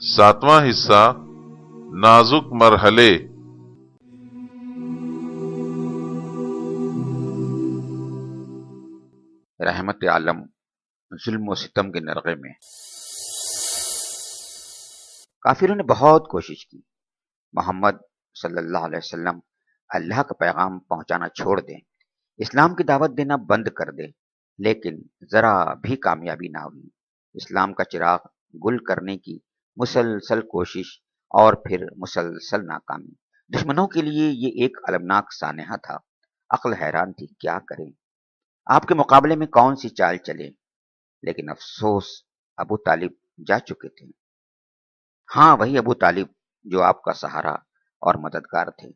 सातवां हिस्सा नाजुक मरहले। रहमत आलम जुल्म व सितम के नरगे में काफिरों ने बहुत कोशिश की मोहम्मद सल्लल्लाहु अलैहि वसल्लम अल्लाह का पैगाम पहुंचाना छोड़ दें, इस्लाम की दावत देना बंद कर दे, लेकिन जरा भी कामयाबी ना हुई। इस्लाम का चिराग गुल करने की मुसलसल कोशिश और फिर मुसलसल नाकामी। दुश्मनों के लिए ये एक अलमनाक सानहा था। अक्ल हैरान थी, क्या करें, आपके मुकाबले में कौन सी चाल चले। लेकिन अफसोस, अबू तालिब जा चुके थे। हाँ, वही अबू तालिब जो आपका सहारा और मददगार थे,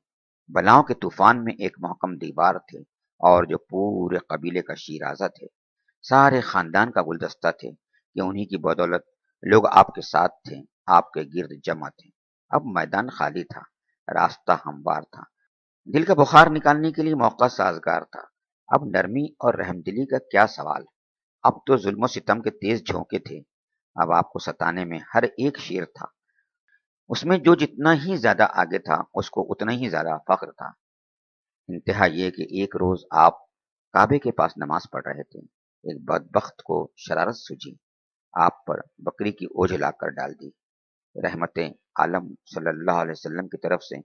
बलाओं के तूफान में एक महकम दीवार थे, और जो पूरे कबीले का शीराजा थे, सारे खानदान का गुलदस्ता थे कि उन्हीं की बदौलत लोग आपके साथ थे, आपके गिर्द जमा थे। अब मैदान खाली था, रास्ता हमवार था, दिल का बुखार निकालने के लिए मौका साजगार था। अब नरमी और रहमदिली का क्या सवाल, अब तो जुल्म सितम के तेज झोंके थे। अब आपको सताने में हर एक शेर था, उसमें जो जितना ही ज्यादा आगे था उसको उतना ही ज्यादा फख्र था। इंतहा ये कि एक रोज आप काबे के पास नमाज पढ़ रहे थे, एक बदबख्त को शरारत सूझी, आप पर बकरी की ओझ लाकर डाल दी। रहमत आलम सल्लल्लाहु अलैहि वसल्लम की तरफ से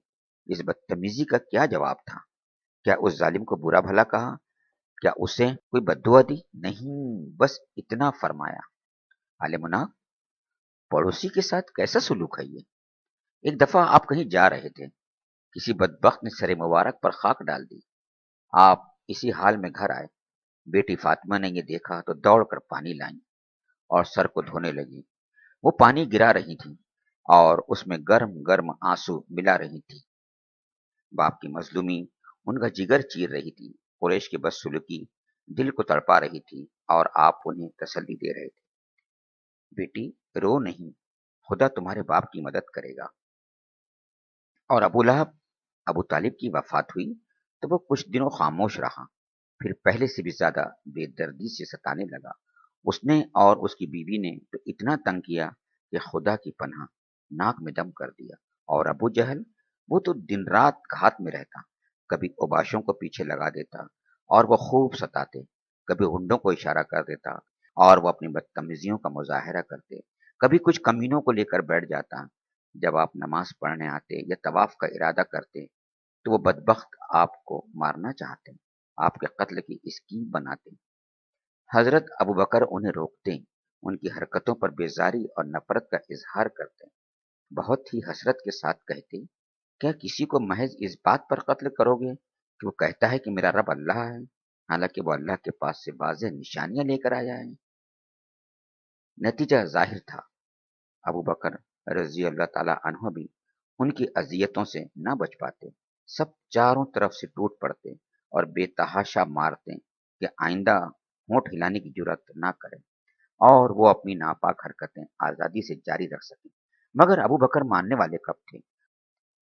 इस बदतमीजी का क्या जवाब था? क्या उस जालिम को बुरा भला कहा? क्या उसे कोई बद्दुआ दी? नहीं, बस इतना फरमाया, आले मुनाफ, पड़ोसी के साथ कैसा सुलूक है ये? एक दफा आप कहीं जा रहे थे, किसी बदबख्त ने सरे मुबारक पर खाक डाल दी, आप इसी हाल में घर आए। बेटी फातिमा ने ये देखा तो दौड़कर पानी लाई और सर को धोने लगी। वो पानी गिरा रही थी और उसमें गर्म गर्म आंसू मिला रही थी। बाप की मजलूमी उनका जिगर चीर रही थी, कुरैश की बदसलूकी दिल को तड़पा रही थी, और आप उन्हें तसल्ली दे रहे थे। बेटी, रो नहीं, खुदा तुम्हारे बाप की मदद करेगा। और अबू लहब, अबू तालिब की वफात हुई तो वो कुछ दिनों खामोश रहा, फिर पहले से भी ज्यादा बेदर्दी से सताने लगा। उसने और उसकी बीवी ने तो इतना तंग किया कि खुदा की पनाह, नाक में दम कर दिया। और अबू जहल, वो तो दिन रात घात में रहता, कभी ओबाशों को पीछे लगा देता और वो खूब सताते, कभी हुंडों को इशारा कर देता और वो अपनी बदतमीजियों का मुजाहरा करते, कभी कुछ कमीनों को लेकर बैठ जाता। जब आप नमाज पढ़ने आते या तवाफ का इरादा करते तो वो बदबख्त आपको मारना चाहते, आपके कत्ल की स्कीम बनाते। हजरत अबू बकर उन्हें रोकते, उनकी हरकतों पर बेजारी और नफरत का इजहार करते, बहुत ही हसरत के साथ कहते, क्या किसी को महज इस बात पर कत्ल करोगे कि वो कहता है कि मेरा रब अल्लाह है, हालांकि वो अल्लाह के पास से वाज़ेह निशानियां लेकर आया है। नतीजा जाहिर था, अबू बकर रजी अल्लाह ताला अन्हु भी उनकी अजियतों से न बच पाते। सब चारों तरफ से टूट पड़ते और बेतहाशा मारते कि आइंदा होंठ हिलाने की जुर्रत ना करें और वो अपनी नापाक हरकतें आजादी से जारी रख सकें। मगर अबू बकर मानने वाले कब थे?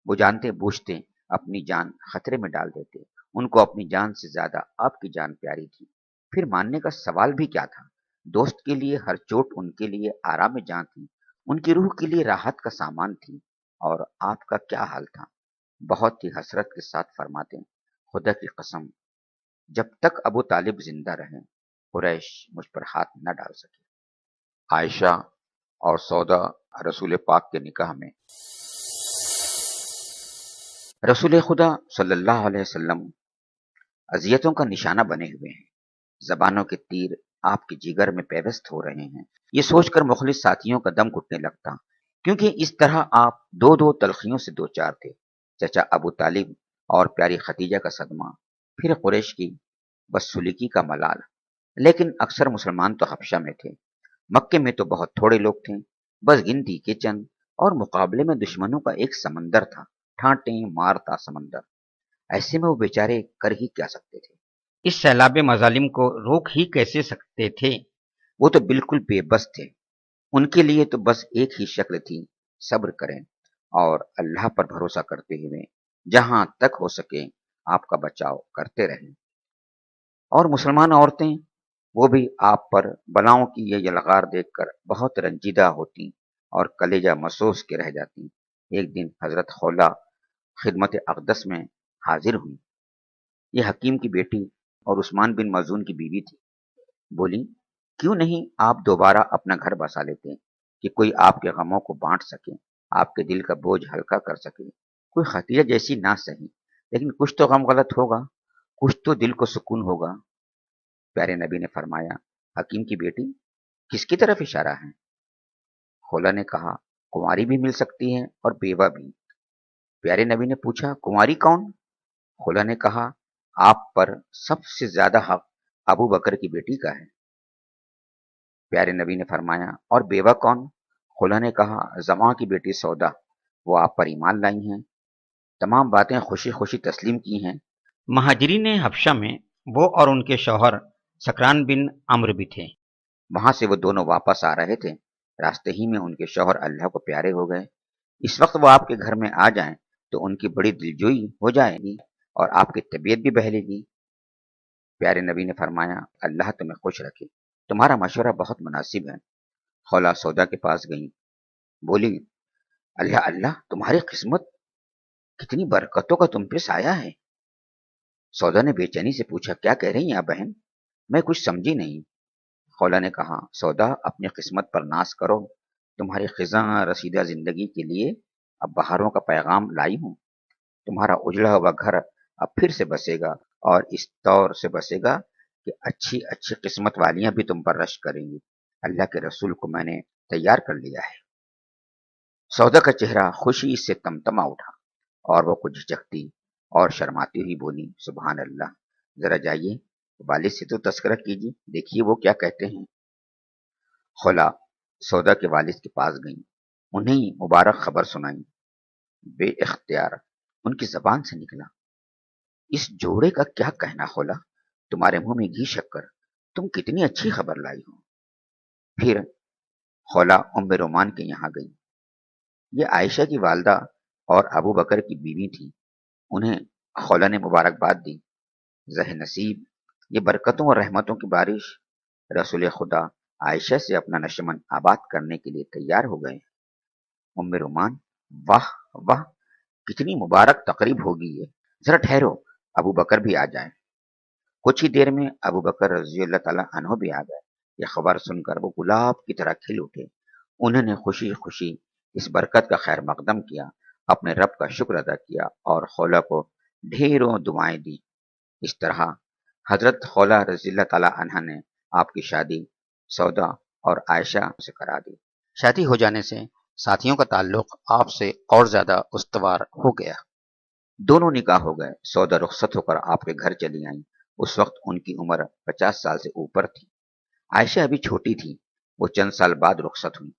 वो जानते बूझते अपनी जान खतरे में डाल देते। उनको अपनी जान से ज्यादा आपकी जान प्यारी थी। फिर मानने का सवाल भी क्या था? दोस्त के लिए हर चोट उनके लिए आराम जान थी, उनकी रूह के लिए राहत का सामान थी। और आपका क्या हाल था? बहुत ही हसरत के साथ फरमाते, खुदा की कसम, जब तक अबू तालिब जिंदा रहे कुरैश मुझ पर हाथ न डाल सके। आयशा और सौदा रसूल पाक के निकाह में रसूल खुदा सल्लल्लाहु अलैहि वसल्लम अजियतों का निशाना बने हुए हैं, जबानों के तीर आपके जिगर में पेवस्त हो रहे हैं। ये सोचकर मुखलिस साथियों का दम घुटने लगता, क्योंकि इस तरह आप दो दो तलखियों से दो चार थे। चचा अबू तालिब और प्यारी खदीजा का सदमा, फिर कुरैश की बदसलूकी का मलाल। लेकिन अक्सर मुसलमान तो हबशा में थे, मक्के में तो बहुत थोड़े लोग थे, बस गिनती के चंद, और मुकाबले में दुश्मनों का एक समंदर था, ठाटे मारता समंदर। ऐसे में वो बेचारे कर ही क्या सकते थे? इस सैलाब मजालिम को रोक ही कैसे सकते थे? वो तो बिल्कुल बेबस थे। उनके लिए तो बस एक ही शक्ल थी, सब्र करें और अल्लाह पर भरोसा करते हुए जहां तक हो सके आपका बचाव करते रहें। और मुसलमान औरतें, वो भी आप पर बलाओं की ये यलगार देखकर बहुत रंजीदा होती اور کلیجہ مسوس کے رہ جاتی۔ ایک دن حضرت خولہ خدمت اقدس میں حاضر ہوئی۔ یہ حکیم کی بیٹی اور عثمان بن مظعون کی بیوی تھی۔ بولی، کیوں نہیں آپ دوبارہ اپنا گھر بسا لیتے کہ کوئی آپ کے غموں کو بانٹ سکے، آپ کے دل کا بوجھ ہلکا کر سکے۔ کوئی ختیجہ جیسی نہ سہی، لیکن کچھ تو غم غلط ہوگا، کچھ تو دل کو سکون ہوگا۔ پیارے نبی نے فرمایا، حکیم کی بیٹی کس کی طرف اشارہ ہے؟ خولہ نے کہا، کماری بھی مل سکتی ہے اور بیوہ بھی۔ پیارے نبی نے پوچھا، کماری کون؟ خولہ نے کہا، آپ پر سب سے زیادہ حق ابو بکر کی بیٹی کا ہے۔ پیارے نبی نے فرمایا، اور بیوہ کون؟ خولہ نے کہا، زماں کی بیٹی سودا، وہ آپ پر ایمان لائی ہیں۔ تمام باتیں خوشی خوشی تسلیم کی ہیں۔ مہاجرین حبشہ میں وہ اور ان کے شوہر سکران بن عمرو بھی تھے۔ وہاں سے وہ دونوں واپس آ رہے تھے۔ راستے ہی میں ان کے شوہر اللہ کو پیارے ہو گئے۔ اس وقت وہ آپ کے گھر میں آ جائیں تو ان کی بڑی دلجوئی ہو جائے گی اور آپ کی طبیعت بھی بہلے گی۔ پیارے نبی نے فرمایا، اللہ تمہیں خوش رکھے، تمہارا مشورہ بہت مناسب ہے۔ خولہ سودا کے پاس گئیں، بولی، اللہ اللہ، تمہاری قسمت، کتنی برکتوں کا تم پہ سایہ ہے۔ سودا نے بے چینی سے پوچھا، کیا کہہ رہی ہیں آپ بہن؟ میں کچھ سمجھی نہیں۔ خولہ نے کہا، سودا، اپنی قسمت پر ناز کرو، تمہاری خزاں رسیدہ زندگی کے لیے اب بہاروں کا پیغام لائی ہوں۔ تمہارا اجڑا ہوا گھر اب پھر سے بسے گا، اور اس طور سے بسے گا کہ اچھی اچھی قسمت والیاں بھی تم پر رشک کریں گی۔ اللہ کے رسول کو میں نے تیار کر لیا ہے۔ سودا کا چہرہ خوشی سے تمتما اٹھا اور وہ کچھ جھجکتی اور شرماتی ہوئی بولی، سبحان اللہ، ذرا جائیے والد سے تو تذکرہ کیجیے، دیکھیے وہ کیا کہتے ہیں۔ خولہ سودا کے والد کے پاس گئیں، انہیں مبارک خبر سنائی۔ بے اختیار ان کی زبان سے نکلا، اس جوڑے کا کیا کہنا خولہ، تمہارے منہ میں گھی شکر، تم کتنی اچھی خبر لائی ہو۔ پھر خولہ ام رومان کے یہاں گئی۔ یہ عائشہ کی والدہ اور ابو بکر کی بیوی تھی۔ انہیں خولہ نے مبارکباد دی۔ زہ نصیب، یہ برکتوں اور رحمتوں کی بارش، رسول خدا عائشہ سے اپنا نشمن آباد کرنے کے لیے تیار ہو گئے۔ ام رومان، واہ واہ، کتنی مبارک تقریب ہوگی یہ، ذرا ٹھہرو، ابو بکر بھی آ جائیں۔ کچھ ہی دیر میں ابو بکر رضی اللہ تعالیٰ عنہ بھی آ گئے۔ یہ خبر سن کر وہ گلاب کی طرح کھل اٹھے۔ انہوں نے خوشی خوشی اس برکت کا خیر مقدم کیا، اپنے رب کا شکر ادا کیا اور خولہ کو ڈھیروں دعائیں دی۔ اس طرح حضرت خولہ رضی اللہ تعالیٰ عنہ نے آپ کی شادی سودا اور عائشہ سے کرا دی۔ شادی ہو جانے سے ساتھیوں کا تعلق آپ سے اور زیادہ استوار ہو گیا۔ دونوں نکاح ہو گئے۔ سودا رخصت ہو کر آپ کے گھر چلی آئیں۔ اس وقت ان کی عمر 50 سال سے اوپر تھی۔ عائشہ ابھی چھوٹی تھی، وہ چند سال بعد رخصت ہوئی۔